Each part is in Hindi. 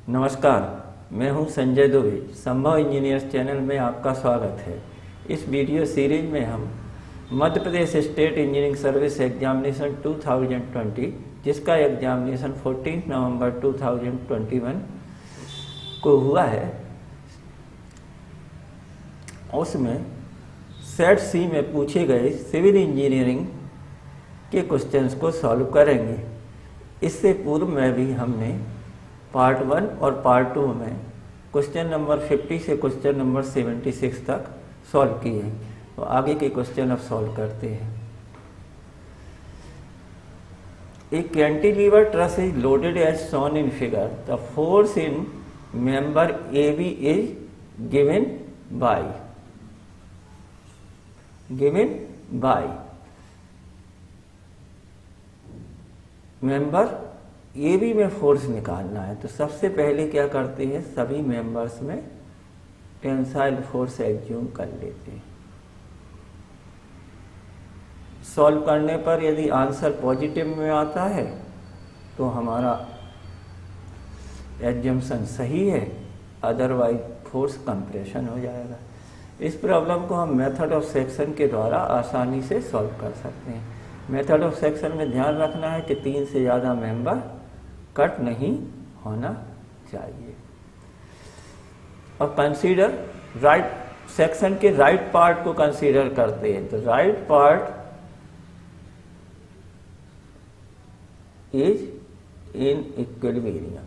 नमस्कार, मैं हूं संजय दुबे। संभव इंजीनियर्स चैनल में आपका स्वागत है। इस वीडियो सीरीज में हम Madhya Pradesh state engineering service examination 2020 जिसका एग्जामिनेशन 14 नवंबर 2021 को हुआ है, उसमें सेट सी में पूछे गए सिविल इंजीनियरिंग के क्वेश्चंस को सॉल्व करेंगे। इससे पूर्व में भी हमने पार्ट 1 और पार्ट 2 में क्वेश्चन नंबर 50 से क्वेश्चन नंबर 76 तक सॉल्व किए हैं। तो आगे के क्वेश्चन अब सॉल्व करते हैं। A cantilever truss is loaded as shown in figure. The force in member AB is given by member A B में फोर्स निकालना है। तो सबसे पहले क्या करते हैं, सभी मेंबर्स में टेंसाइल फोर्स एज्यूम कर लेते हैं। सॉल्व करने पर यदि आंसर पॉजिटिव में आता है तो हमारा एज्यूम्पशन सही है, अदरवाइज फोर्स कंप्रेशन हो जाएगा। इस प्रॉब्लम को हम मेथड ऑफ सेक्शन के द्वारा आसानी से सॉल्व कर सकते हैं। मेथड ऑफ सेक्शन में ध्यान रखना है कि 3 से ज़्यादा मेंबर कट नहीं होना चाहिए। और कंसीडर राइट सेक्शन के राइट पार्ट को कंसीडर करते हैं। तो right part is in equilibrium.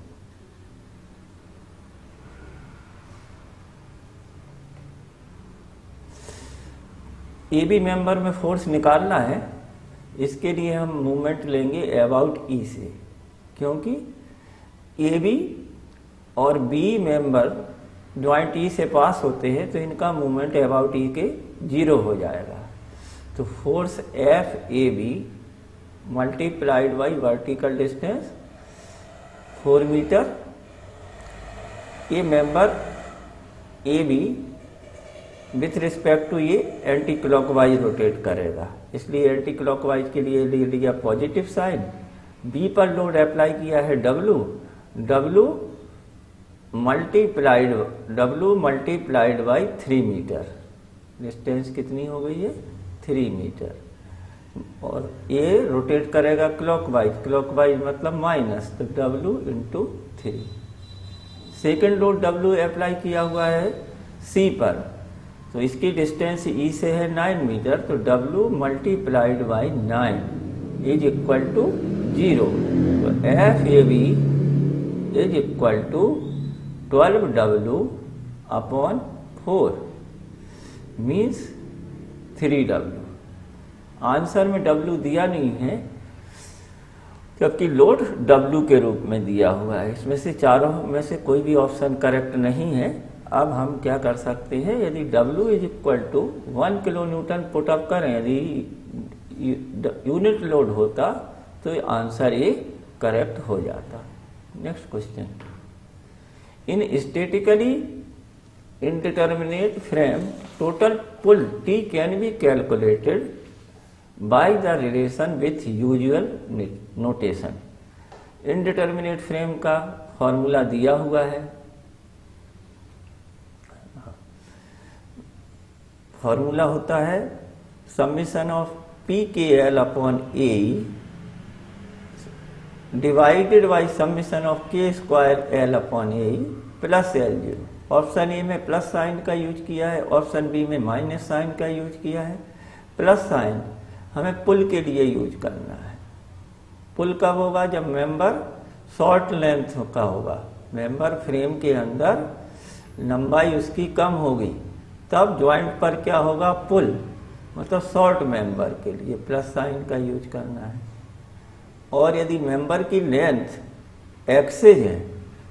A B member में फोर्स निकालना है। इसके लिए हम मूवमेंट लेंगे अबाउट ई से, क्योंकि ए बी और बी मेंबर ज्वाइंट ई से पास होते हैं तो इनका मूवमेंट अबाउट ई के 0 हो जाएगा। तो force F A B multiplied by vertical distance 4 metre. ये member A B with respect to ये एंटी क्लॉकवाइज रोटेट करेगा, इसलिए एंटी क्लॉकवाइज के लिए ले लिया पॉजिटिव साइन। बी पर लोड अप्लाई किया है W multiplied by 3 metre. Distance कितनी हो गई है, 3 मीटर। और ये रोटेट करेगा क्लॉकवाइज मतलब माइनस, तो W into 3। Second load W apply किया हुआ है सी पर, तो इसकी डिस्टेंस ई से है 9 मीटर, तो W multiplied by 9 is equal to 0। तो F A B is equal to 12W upon 4 means 3W। Answer में W दिया नहीं है, जबकि लोड W के रूप में दिया हुआ है। इसमें से चारों में से कोई भी ऑप्शन करेक्ट नहीं है। अब हम क्या कर सकते हैं, यदि W is equal to 1 kilo newton put up करें, यदि यूनिट लोड होता तो आंसर ए करेक्ट हो जाता। Next question, in statically indeterminate frame total pull T can be calculated by the relation with usual notation. Indeterminate frame का फॉर्मूला दिया हुआ है। फॉर्मूला होता है summation of P K L upon A divided by summation of K square L upon A plus L zero. Option A में प्लस साइन का यूज किया है, ऑप्शन बी में माइनस साइन का यूज किया है। प्लस साइन हमें पुल के लिए यूज करना है। पुल कब होगा, जब मेंबर शॉर्ट लेंथ का होगा, मेंबर फ्रेम के अंदर लंबाई उसकी कम होगी, तब ज्वाइंट पर क्या होगा, पुल, मतलब शॉर्ट मेंबर के लिए प्लस साइन का यूज करना है। और यदि मेंबर की लेंथ एक्सेज है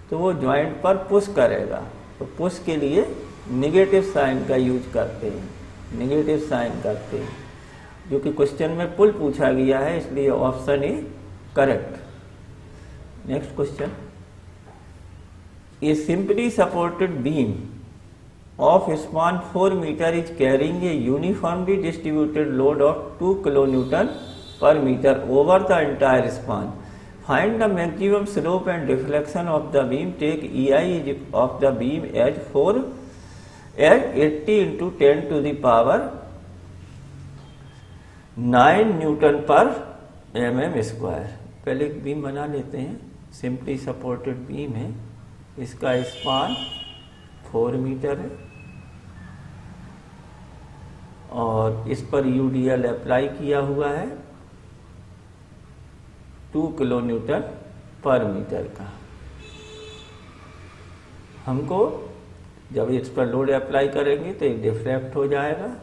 तो वो ज्वाइंट पर पुश करेगा, तो पुश के लिए निगेटिव साइन का यूज करते हैं, निगेटिव साइन करते हैं। जो कि क्वेश्चन में पुल पूछा गया है, इसलिए option A correct. Next question, A simply supported beam of span 4 meter is carrying a uniformly distributed load of 2 kilonewton per meter over the entire span. Find the maximum slope and deflection of the beam. Take EI of the beam as 80 into 10 to the power 9 Newton पर mm स्क्वायर। पहले एक बीम बना लेते हैं, सिंपली सपोर्टेड बीम है, इसका स्पान 4 मीटर है और इस पर यूडीएल अप्लाई किया हुआ है 2 किलो न्यूटन पर मीटर का। हमको जब इस पर लोड अप्लाई करेंगे तो एक डिफ्रैक्ट हो जाएगा,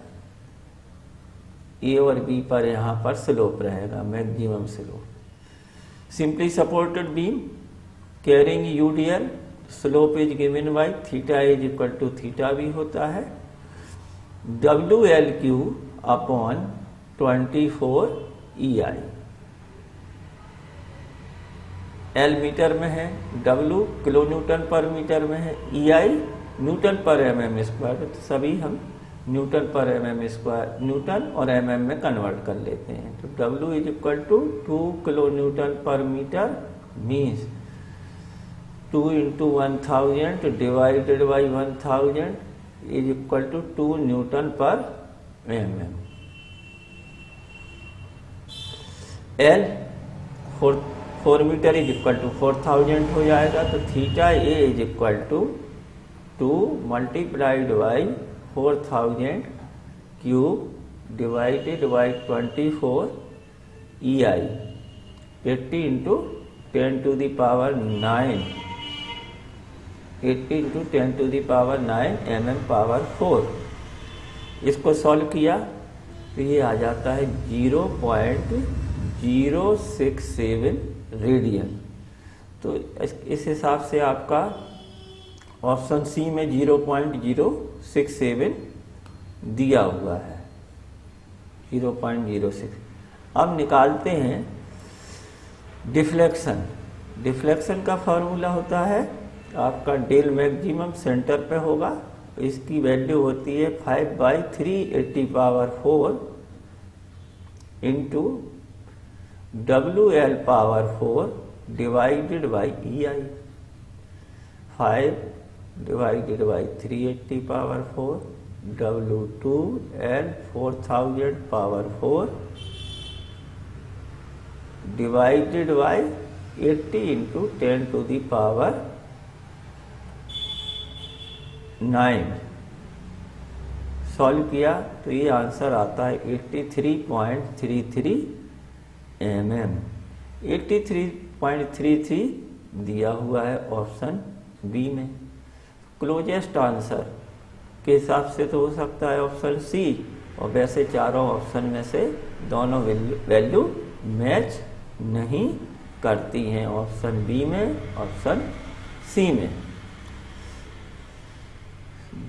ए और बी पर यहाँ पर स्लोप रहेगा, maximum slope. Simply supported beam carrying UDL, slope is given by theta is equal to theta भी होता है WL³ upon 24 EI। L metre में है, W किलो न्यूटन पर मीटर में है, EI न्यूटन पर mm स्क्वायर, तो सभी हम न्यूटन पर mm स्क्वायर, न्यूटन और mm में कन्वर्ट कर लेते हैं। तो W is equal to 2 kilo newton पर metre means 2 into 1000 divided by 1000 is equal to 2 newton पर mm। L 4 metre is equal to 4000 हो जाएगा, तो theta A is equal to 2 multiplied by 4000 cube divided by 24 EI 80 into 10 to the power 9, 80 into 10 to the power 9 mm power 4। इसको सॉल्व किया तो ये आ जाता है 0.067 रेडियन। तो इस हिसाब से आपका ऑप्शन सी में 0.067 दिया हुआ है, 0.06। अब निकालते हैं डिफ्लेक्शन। डिफ्लेक्शन का फॉर्मूला होता है आपका डेल मैक्सिमम सेंटर पे होगा, इसकी वैल्यू होती है 5/380⁴ into WL power 4 divided by EI। 5 divided by 380⁴ W2L 4000 power 4 divided by 80 into 10 to the power 9। Solve किया तो ये आंसर आता है 83.33 mm। 83.33 दिया हुआ है ऑप्शन बी में। क्लोजेस्ट आंसर के हिसाब से तो हो सकता है ऑप्शन सी, और वैसे चारों ऑप्शन में से दोनों वैल्यू मैच नहीं करती हैं, ऑप्शन बी में, ऑप्शन सी में।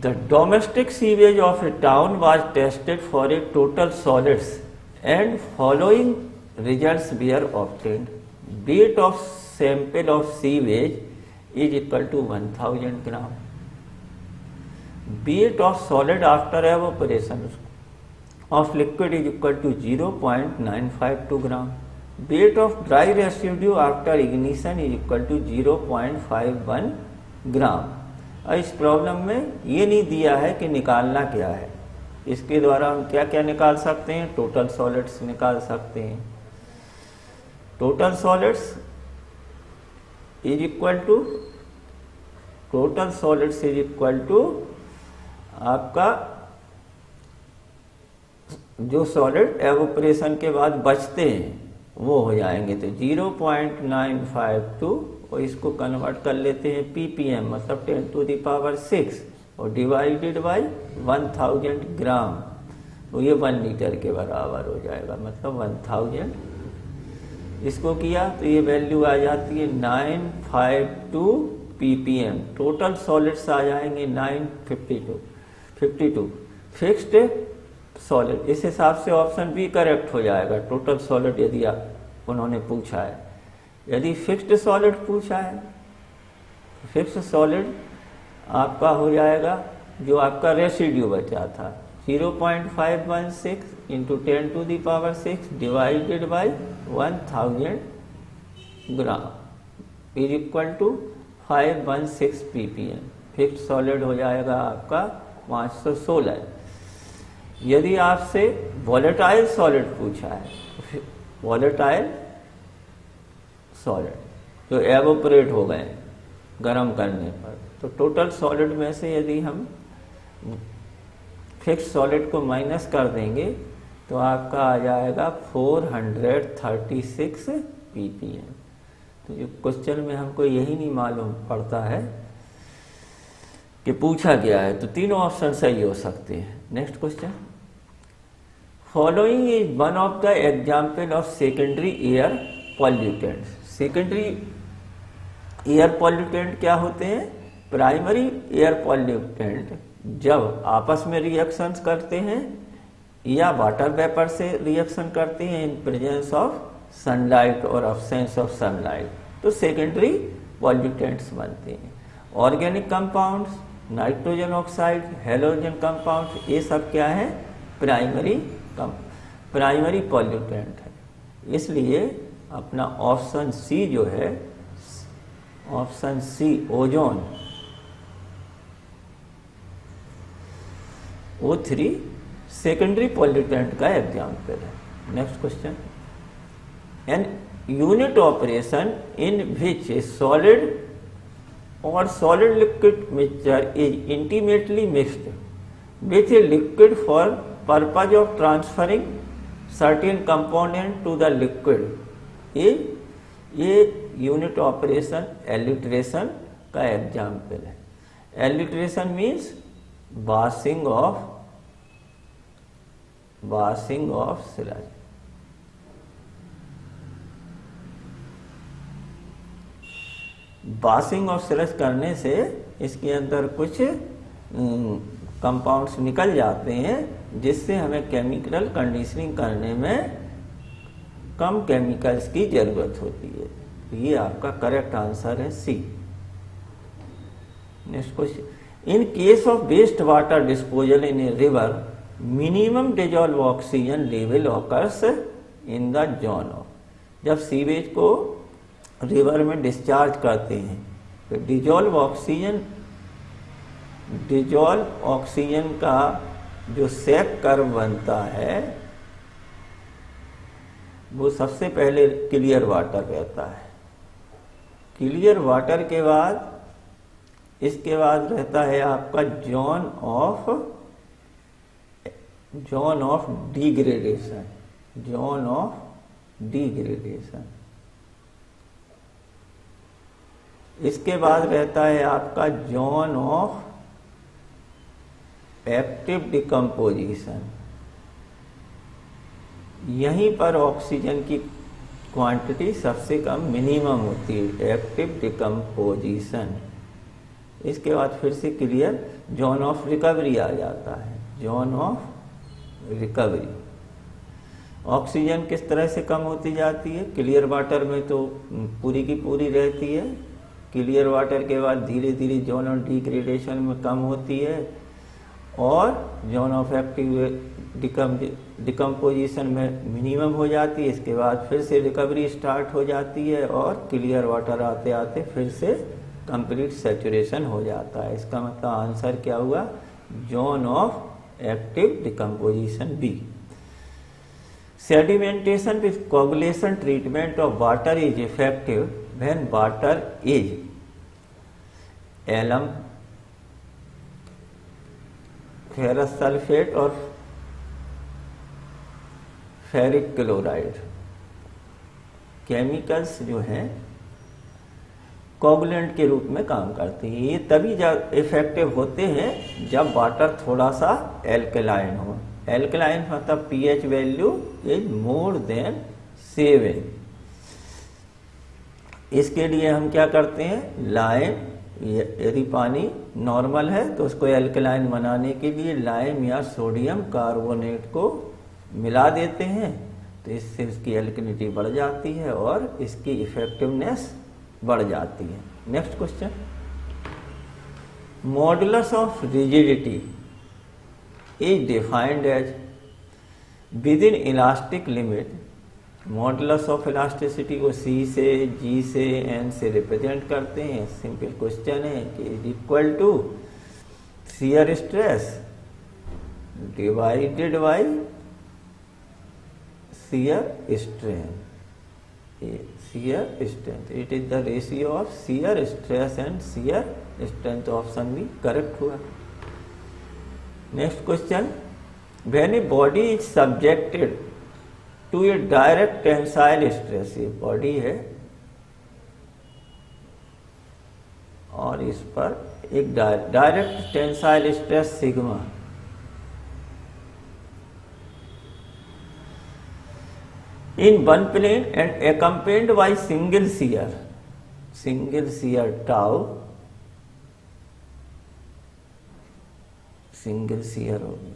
The domestic sewage of a town was tested for a total solids and following results were obtained. Weight of sample of sewage is equal to 1000 gram. Weight of solid after evaporation of liquid is equal to 0.952 gram. Weight of dry residue after ignition is equal to 0.51 gram। इस प्रॉब्लम में ये नहीं दिया है कि निकालना क्या है, इसके द्वारा हम क्या क्या निकाल सकते हैं, टोटल सॉलिड्स निकाल सकते हैं। Total solids is equal to, total solids is equal to आपका जो सॉलिड एवोपरेशन के बाद बचते हैं वो हो जाएंगे, तो 0.952 और इसको कन्वर्ट कर लेते हैं ppm मतलब 10 टू द पावर 6 और डिवाइडेड बाई 1000 ग्राम, तो ये 1 लीटर के बराबर हो जाएगा, मतलब 1000। इसको किया तो ये वैल्यू आ जाती है 952 ppm। टोटल सॉलिड्स आ जाएंगे 952 फिक्स्ड सॉलिड। इस हिसाब से ऑप्शन बी करेक्ट हो जाएगा, टोटल सॉलिड यदि उन्होंने पूछा है। यदि फिक्स्ड सॉलिड पूछा है, फिक्स्ड सॉलिड आपका हो जाएगा जो आपका रेसिड्यू बचा था 0.516 into 10 to the power 6 divided by 1000 gram is equal to 516 ppm। Fixed solid हो जाएगा आपका 516। यदि आपसे वॉलेटाइल सॉलिड पूछा है, वॉलेटाइल सॉलिड जो एवोपरेट हो गए गर्म करने पर, तो टोटल सॉलिड में से यदि हम फिक्स्ड सॉलिड को माइनस कर देंगे तो आपका आ जाएगा 436 ppm। तो जो क्वेश्चन में हमको यही नहीं मालूम पड़ता है कि पूछा गया है, तो तीनों ऑप्शन सही हो सकते हैं। Next question, following is one of the example of secondary air pollutants. Secondary air pollutant क्या होते हैं? प्राइमरी एयर पॉल्यूटेंट जब आपस में रिएक्शंस करते हैं या वाटर वेपर से रिएक्शन करते हैं इन प्रेजेंस ऑफ सनलाइट और अब्सेंस ऑफ सनलाइट, तो सेकेंडरी पॉल्यूटेंट्स बनते हैं। Organic compounds, nitrogen oxide, halogen compounds, ये सब क्या है? प्राइमरी पॉल्यूटेंट है। इसलिए अपना ऑप्शन सी जो है, option C ozone O3 secondary pollutant का एग्जाम्पल है। Next question, an unit operation in which a solid और solid liquid mixture is intimately mixed with a liquid for purpose of transferring certain component to the liquid, ये यूनिट ऑपरेशन एलिट्रेशन का एग्जाम्पल है। Elutriation means washing of sludge। Washing of sludge करने से इसके अंदर कुछ कंपाउंड्स निकल जाते हैं जिससे हमें केमिकल कंडीशनिंग करने में कम केमिकल्स की जरूरत होती है। ये आपका करेक्ट आंसर है C. Next question, in case of waste water disposal in a river minimum dissolved oxygen level occurs in the zone of. जब सीवेज को रिवर में डिस्चार्ज करते हैं तो डिजॉल्व ऑक्सीजन का जो सेक कर्व बनता है वो सबसे पहले क्लियर वाटर रहता है। क्लियर वाटर के बाद इसके बाद रहता है आपका जोन ऑफ डिग्रेडेशन। इसके बाद रहता है आपका जोन ऑफ एक्टिव डिकम्पोजिशन। यहीं पर ऑक्सीजन की क्वांटिटी सबसे कम मिनिमम होती है, एक्टिव डिकम्पोजिशन। इसके बाद फिर से क्लियर जोन ऑफ रिकवरी आ जाता है, जोन ऑफ रिकवरी। ऑक्सीजन किस तरह से कम होती जाती है? क्लियर वाटर में तो पूरी की पूरी रहती है, क्लियर वाटर के बाद धीरे धीरे जोन ऑफ डिग्रेडेशन में कम होती है और जोन ऑफ एक्टिव डिकम्पोजिशन में मिनिमम हो जाती है। इसके बाद फिर से रिकवरी स्टार्ट हो जाती है और क्लियर वाटर आते आते फिर से कंप्लीट सैचुरेशन हो जाता है। इसका मतलब आंसर क्या हुआ? Zone of active decomposition B. Sedimentation with coagulation treatment of water is effective when water is alum, ferrous sulphate और फेरिक क्लोराइड केमिकल्स जो हैं कोगुलेंट के रूप में काम करते हैं। ये तभी इफेक्टिव होते हैं जब वाटर थोड़ा सा एल्कलाइन हो। एल्कलाइन मतलब pH value is more than 7। इसके लिए हम क्या करते हैं? लाइम, यदि पानी नॉर्मल है तो उसको एल्कलाइन बनाने के लिए लाइम या सोडियम कार्बोनेट को मिला देते हैं, तो इससे उसकी एल्कलिनिटी बढ़ जाती है और इसकी इफेक्टिवनेस बढ़ जाती है। Next question, modulus of rigidity is defined as within elastic limit modulus of elasticity को C से, G से, N से रिप्रेजेंट करते हैं। सिंपल क्वेश्चन है कि is equal to shear stress divided by shear strength. Shear strength, it is the ratio of shear stress and shear strength. Option भी करेक्ट हुआ। Next question, when a body is subjected to a direct tensile stress, ये बॉडी है और इस पर एक direct tensile stress sigma, in one plane and accompanied by single shear tau, single shear होगी।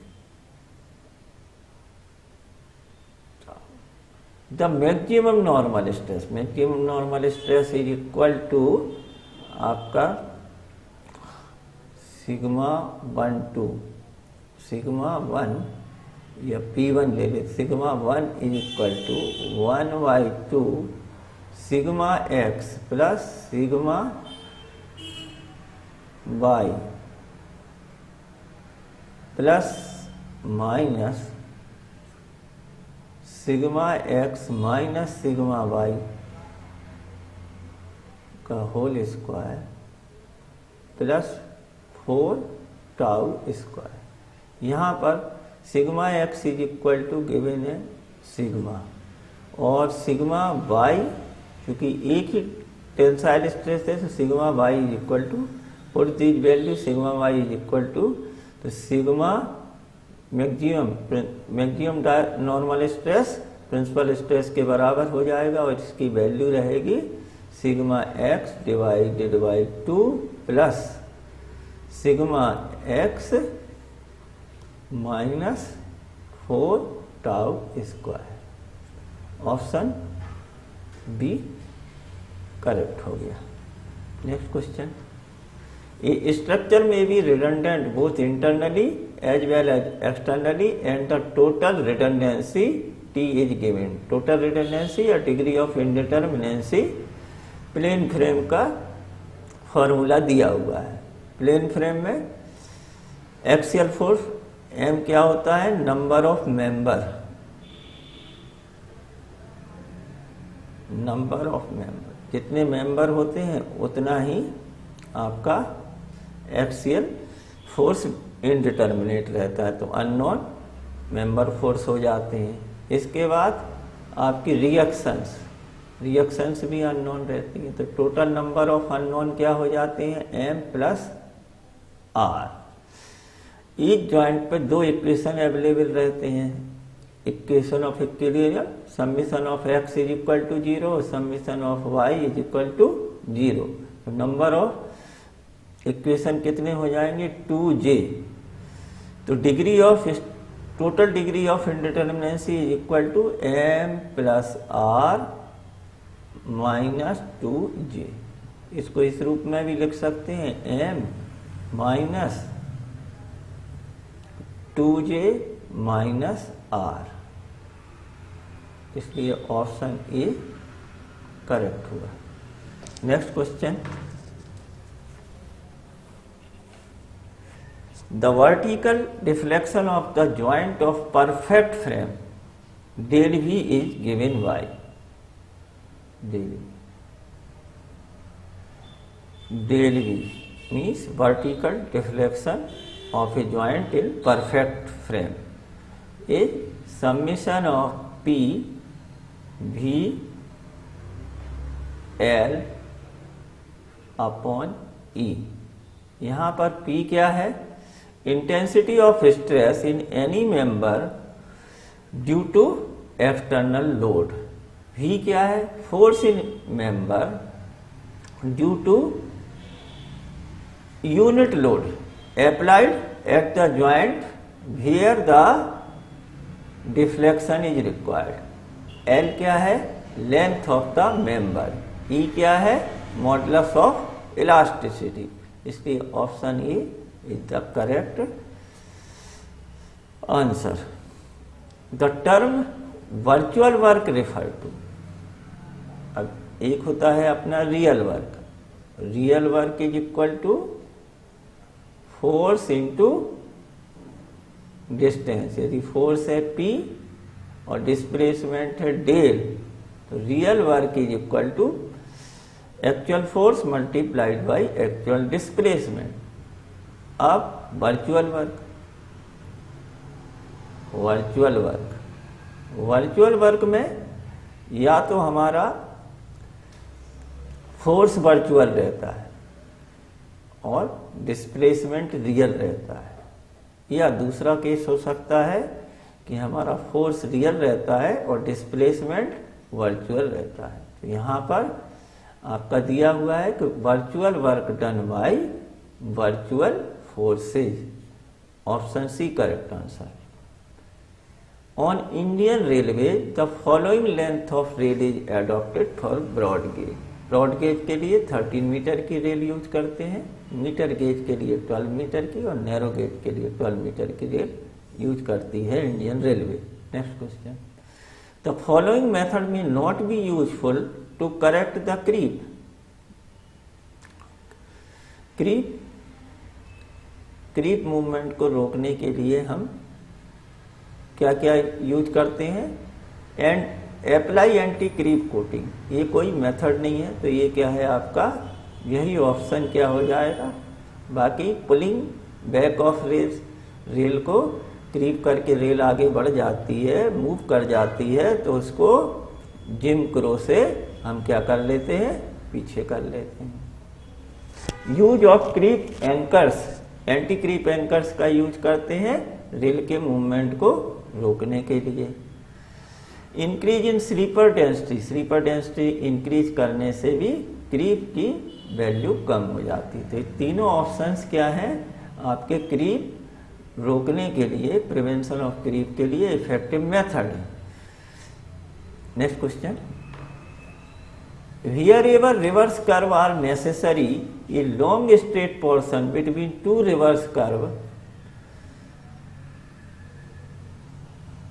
The maximum normal stress is equal to आपका सिग्मा 1 या P1 ले ले, sigma 1 is equal to 1/2 sigma x plus sigma y प्लस minus sigma x minus sigma y का whole square plus 4 tau square. यहाँ पर sigma x is equal to given है सिग्मा, और सिग्मा y क्योंकि एक ही टेंसाइल स्ट्रेस है तो sigma y is equal to, put this value sigma y is equal to, तो sigma maximum normal stress principal stress के बराबर हो जाएगा और इसकी वैल्यू रहेगी sigma x divided by 2 plus sigma x minus 4 tau square. Option B correct हो गया। Next question, a structure may be redundant both internally as well as externally and the total redundancy T is given. Total redundancy या degree of indeterminacy plane frame का फॉर्मूला दिया हुआ है। प्लेन फ्रेम में एक्सियल फोर्स M क्या होता है, नंबर ऑफ मेंबर, जितने मेंबर होते हैं उतना ही आपका एक्सियल फोर्स इनडिटर्मिनेट रहता है, तो अननोन मेंबर फोर्स हो जाते हैं। इसके बाद आपकी रिएक्शंस भी अननोन रहती हैं, तो टोटल नंबर ऑफ अननोन क्या हो जाते हैं, M plus R। Each joint पे दो इक्वेशन अवेलेबल रहते हैं, equation of equilibrium, summation of x is equal to 0, summation of y is equal to 0। तो नंबर ऑफ इक्वेशन कितने हो जाएंगे, 2j। तो total degree of indeterminacy is equal to M plus R minus 2j। इसको इस रूप में भी लिख सकते हैं, M minus 2j minus R, इसलिए ऑप्शन ए करेक्ट हुआ। Next question, the vertical deflection of the joint of perfect frame del V is given by, del V means vertical deflection of a joint in perfect frame is summation of P V L upon E। यहाँ पर P क्या है, intensity of stress in any member due to external load. V क्या है, force in member due to unit load applied at the joint where the deflection is required। L क्या है, length of the member, E क्या है, modulus of elasticity। इसलिए option A is the correct answer. The term virtual work refer to, अब एक होता है अपना real work. Real work is equal to force into distance. यदि फोर्स है P और डिस्प्लेसमेंट है डेल, तो real work is equal to actual force multiplied by actual displacement. अब वर्चुअल वर्क, वर्चुअल वर्क में या तो हमारा फोर्स वर्चुअल रहता है और डिस्प्लेसमेंट रियल रहता है, या दूसरा केस हो सकता है कि हमारा फोर्स रियल रहता है और डिस्प्लेसमेंट वर्चुअल रहता है। तो यहाँ पर आपका दिया हुआ है कि virtual work done by virtual forces, option C correct answer. On Indian railway the following length of rail is adopted for broad gauge. Broad gauge के लिए 13 मीटर की रेल यूज करते हैं, मीटर गेज के लिए 12 मीटर की और नैरो गेज के लिए 12 मीटर की रेल यूज करती है Indian railway. Next question, the following method may not be useful to correct the creep. Creep movement को रोकने के लिए हम क्या क्या यूज करते हैं? And apply anti creep coating, ये कोई मेथड नहीं है, तो ये क्या है आपका, यही ऑप्शन क्या हो जाएगा। बाकी पुलिंग बैक ऑफ रेल को क्रीप करके रेल आगे बढ़ जाती है, मूव कर जाती है, तो उसको जिम क्रो से हम क्या कर लेते हैं, पीछे कर लेते हैं। Use of creep anchors, anti creep anchors का यूज करते हैं रेल के मूवमेंट को रोकने के लिए। Increase in sleeper density increase करने से भी क्रीप की वैल्यू कम हो जाती है। तो ये तीनों ऑप्शंस क्या हैं आपके क्रीप रोकने के लिए, प्रिवेंशन ऑफ क्रीप के लिए इफेक्टिव मेथड है। Next question, wherever reverse curve are necessary, a long straight portion between two reverse curve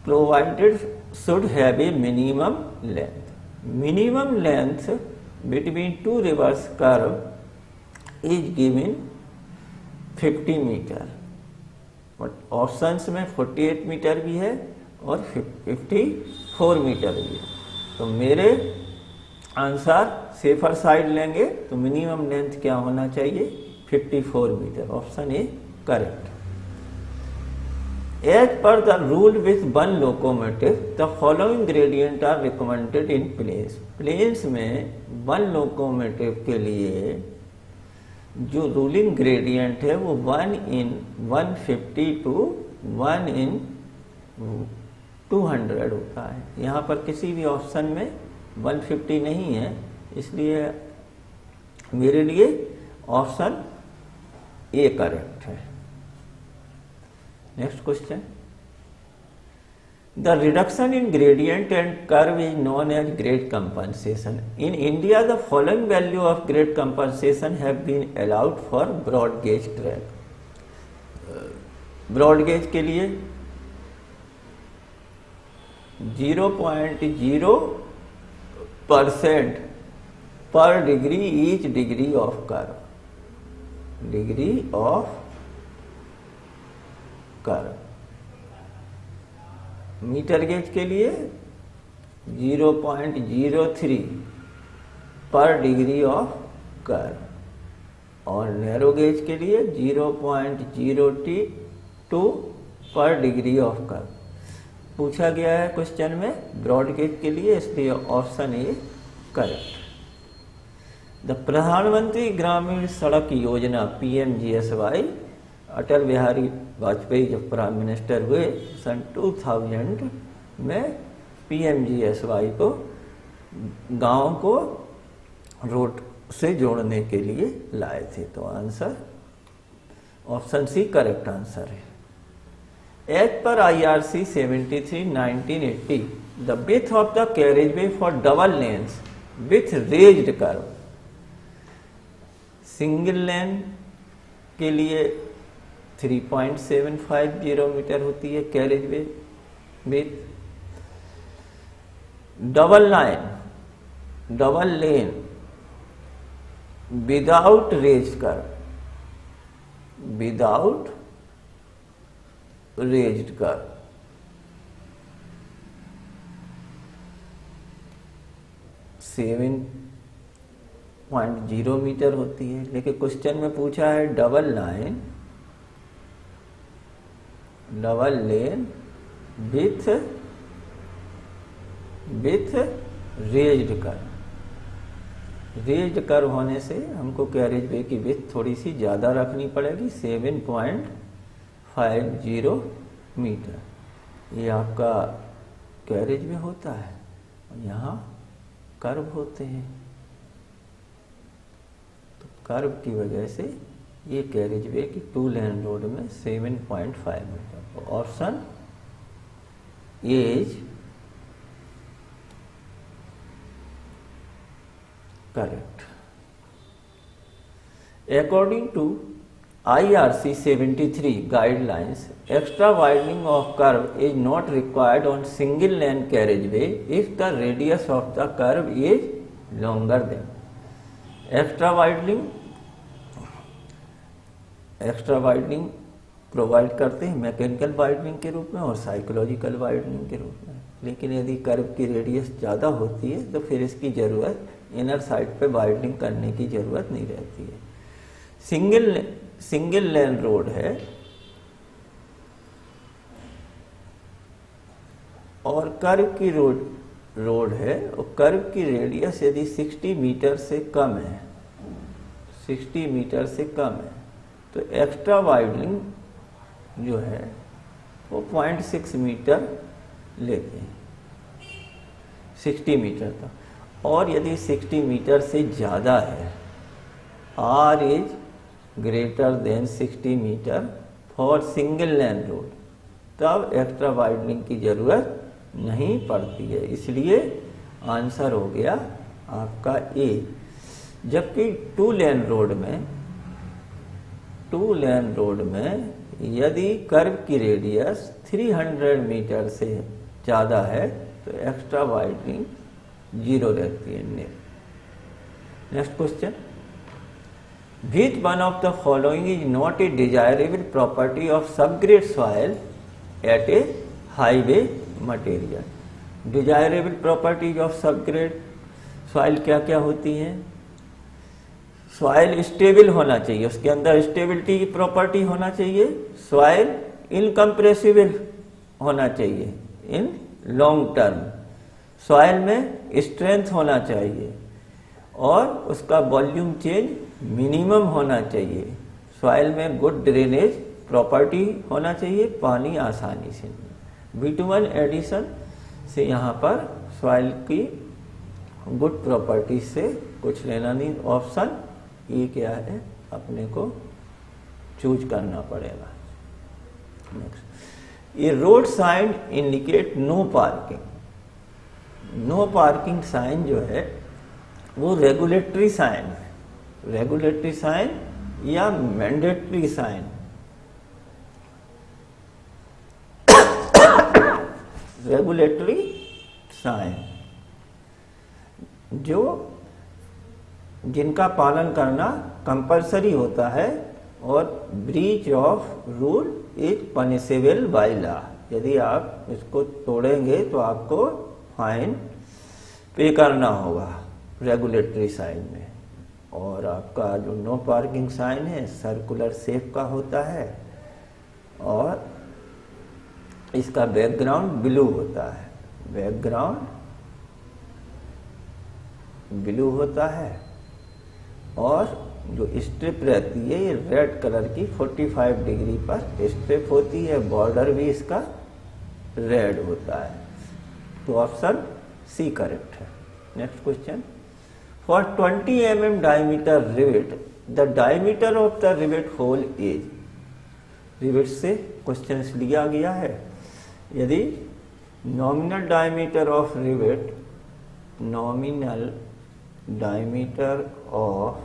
provided should have a minimum length. Minimum length between two reverse curve is given 50 metre, but options में 48 मीटर भी है और 54 मीटर भी है। तो मेरे आंसर सेफर साइड लेंगे तो मिनिमम लेंथ क्या होना चाहिए, 54 metre, option A correct. As per the rule with one locomotive the following gradient are recommended in plains. Plains में वन लोकोमोटिव के लिए जो रूलिंग ग्रेडियंट है वो 1/150 टू 1/200 होता है। यहाँ पर किसी भी ऑप्शन में 150 नहीं है, इसलिए मेरे लिए ऑप्शन ए करेक्ट है। Next question, the reduction in gradient and curve is known as grade compensation. In India the following value of grade compensation have been allowed for broad gauge track. Broad gauge के लिए 0.0% per degree each degree of curve, degree of curve. Metre gauge के लिए 0.03 पर डिग्री ऑफ कर्व और नैरो गेज के लिए 0.02 पर डिग्री ऑफ कर्व पूछा गया है क्वेश्चन में ब्रॉड गेज के लिए, इसलिए ऑप्शन ए करेक्ट। द प्रधानमंत्री ग्रामीण सड़क योजना PMGSY, अटल बिहारी वाजपेयी जब प्राइम मिनिस्टर हुए सन 2000 में PMGSY को गांव को रोड से जोड़ने के लिए लाए थे, तो answer option C correct answer है। As per IRC 73/1980 the width of the carriage way for double lanes with raised curve. Single lane के लिए 3.750 मीटर होती है carriage way width, double lane without raise curve, without raised curve, seven 0.0 metre होती है। लेकिन क्वेश्चन में पूछा है double lane with raised curve. Raised curve होने से हमको कैरेज वे की विड्थ थोड़ी सी ज़्यादा रखनी पड़ेगी, 7.50 मीटर। ये आपका कैरेज वे होता है, यहाँ कर्व होते हैं, तो कर्व की वजह से ये कैरेज वे की 2 लेन रोड में 7.5 metre. Option is correct. According to IRC 73 guidelines, extra widening of curve is not required on single lane carriageway if the radius of the curve is longer than. Extra widening provide करते हैं मैकेनिकल वाइडनिंग के रूप में और साइकोलॉजिकल वाइडनिंग के रूप में। लेकिन यदि कर्व की रेडियस ज़्यादा होती है तो फिर इसकी ज़रूरत इनर साइड पे वाइडनिंग करने की ज़रूरत नहीं रहती है। सिंगल लेन रोड है और कर्व की रोड है और कर्व की रेडियस यदि 60 मीटर से कम है, 60 मीटर से कम है, तो एक्स्ट्रा वाइडनिंग जो है वो 0.6 मीटर लेते हैं 60 मीटर तक। और यदि 60 मीटर से ज़्यादा है, R is greater than 60 metre for single lane road, तब एक्स्ट्रा वाइडनिंग की ज़रूरत नहीं पड़ती है। इसलिए आंसर हो गया आपका ए। जबकि टू लेन रोड में यदि कर्व की रेडियस 300 मीटर से ज़्यादा है तो एक्स्ट्रा वाइडनिंग 0 रहती है। Next question, which one of the following is not a desirable property of subgrade soil at a highway material? Desirable properties of subgrade soil क्या क्या होती हैं? सॉइल स्टेबल होना चाहिए, उसके अंदर स्टेबिलिटी की प्रॉपर्टी होना चाहिए। सॉइल इनकम्प्रेसिबल होना चाहिए इन लॉन्ग टर्म। सॉइल में स्ट्रेंथ होना चाहिए और उसका वॉल्यूम चेंज मिनिमम होना चाहिए। सॉइल में गुड ड्रेनेज प्रॉपर्टी होना चाहिए, पानी आसानी से। बिटुमन एडिशन से यहाँ पर सॉइल की गुड प्रॉपर्टी से कुछ लेना नहीं। ऑप्शन ये क्या है, अपने को चूज करना पड़ेगा। नेक्स्ट, ये road sign indicate no parking. No parking sign जो है वो रेगुलेटरी साइन है, रेगुलेटरी साइन या मैंडेटरी साइन। रेगुलेटरी साइन जो जिनका पालन करना कंपलसरी होता है और breach of rule is punishable by law. यदि आप इसको तोड़ेंगे तो आपको फाइन पे करना होगा रेगुलेटरी साइन में। और आपका जो नो पार्किंग साइन है सर्कुलर शेप का होता है और इसका बैकग्राउंड ब्लू होता है, बैकग्राउंड ब्लू होता है। और जो स्ट्रिप रहती है ये रेड कलर की 45 डिग्री पर स्ट्रिप होती है, बॉर्डर भी इसका रेड होता है। तो ऑप्शन सी करेक्ट है। Next question, for 20 mm diameter rivet the diameter of the rivet hole is. Rivet से क्वेश्चन लिया गया है। यदि nominal diameter of rivet, nominal diameter of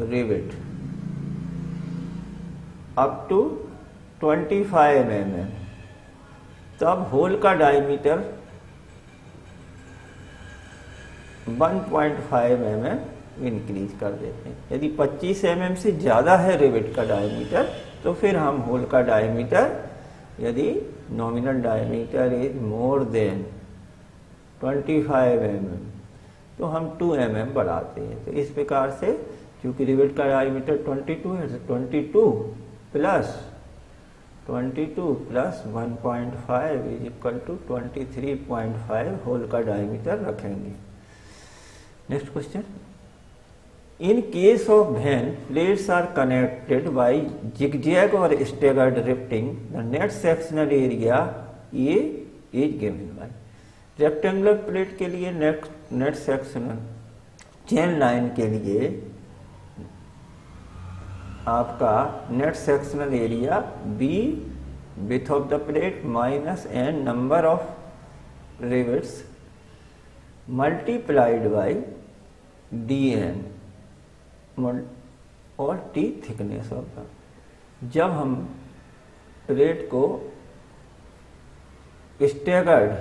rivet up to 25 mm तब होल का डायमीटर 1.5 mm इंक्रीज कर देते हैं। यदि 25 mm से ज़्यादा है रिवेट का डायमीटर तो फिर हम होल का डायमीटर, यदि nominal diameter is more than 25 mm तो हम 2 mm बढ़ाते हैं। तो इस प्रकार से चूंकि रिवेट का डायमीटर 22 है तो 22 plus 1.5 is equal to 23.5 hole का डायमीटर रखेंगे। Next question, in case of when plates are connected by zigzag और staggered riveting the net sectional area A is given by. Rectangular plate के लिए नेट सेक्शनल चेन लाइन के लिए आपका net sectional area B width of the plate minus N number of rivets multiplied by D N और टी थिकनेस ऑफ द। जब हम प्लेट को स्टैगर्ड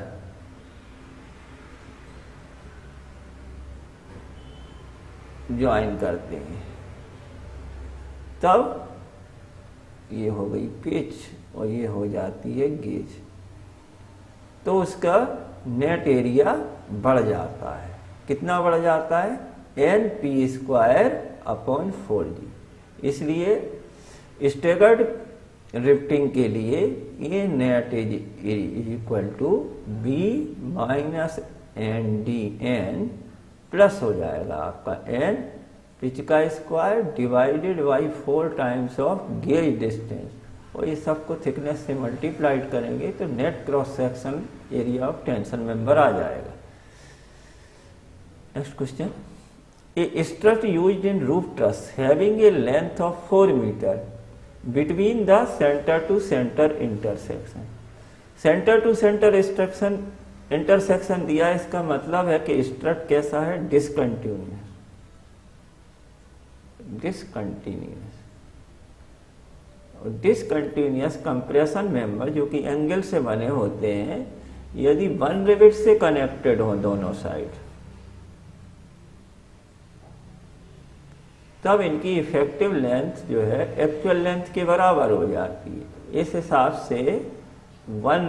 ज्वाइन करते हैं तब ये हो गई पिच और ये हो जाती है गेज, तो उसका नेट एरिया बढ़ जाता है। कितना बढ़ जाता है? NP²/4G। इसलिए स्टैगर्ड रिफ्टिंग के लिए ये net is equal to B minus NDN plus हो जाएगा आपका N पिच का square divided by 4 times of gauge distance, और ये सबको थिकनेस से मल्टीप्लाइड करेंगे तो net cross section area of tension member आ जाएगा। Next question, a strut used in roof truss having a length of 4 metre between the centre to centre intersection. Centre to centre intersection दिया है, इसका मतलब है कि स्ट्रट कैसा है? डिसकंटिन्यूअस। डिसकंटिन्यूअस कंप्रेशन मेंबर जो कि एंगल से बने होते हैं, यदि 1 रिवेट से कनेक्टेड हो दोनों साइड तब इनकी इफेक्टिव लेंथ जो है एक्चुअल लेंथ के बराबर हो जाती है। इस हिसाब से 1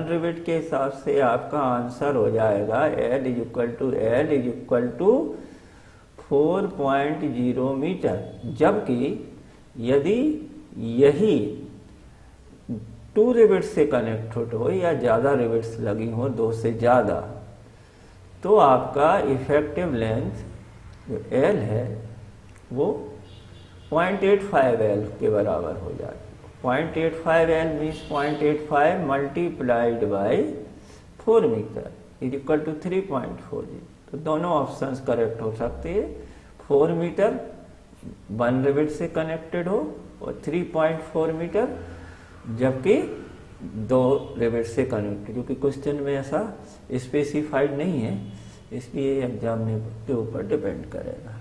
रिवेट के हिसाब से आपका आंसर हो जाएगा L is equal to 4.0 metre. जबकि यदि यही 2 रिवेट से कनेक्टेड हो या ज़्यादा रिवेट्स लगी हो 2 से ज़्यादा, तो आपका इफेक्टिव लेंथ जो L है वो 0.85 L के बराबर हो जाती है। 0.85 L means 0.85 multiplied by 4 metre is equal to 3.4G। तो दोनों ऑप्शंस करेक्ट हो सकते हैं। 4 मीटर 1 रिवेट से कनेक्टेड हो और 3.4 मीटर जबकि 2 रिवेट से कनेक्टेड, क्योंकि क्वेश्चन में ऐसा स्पेसिफाइड नहीं है, इसलिए एग्जाम के ऊपर डिपेंड करेगा।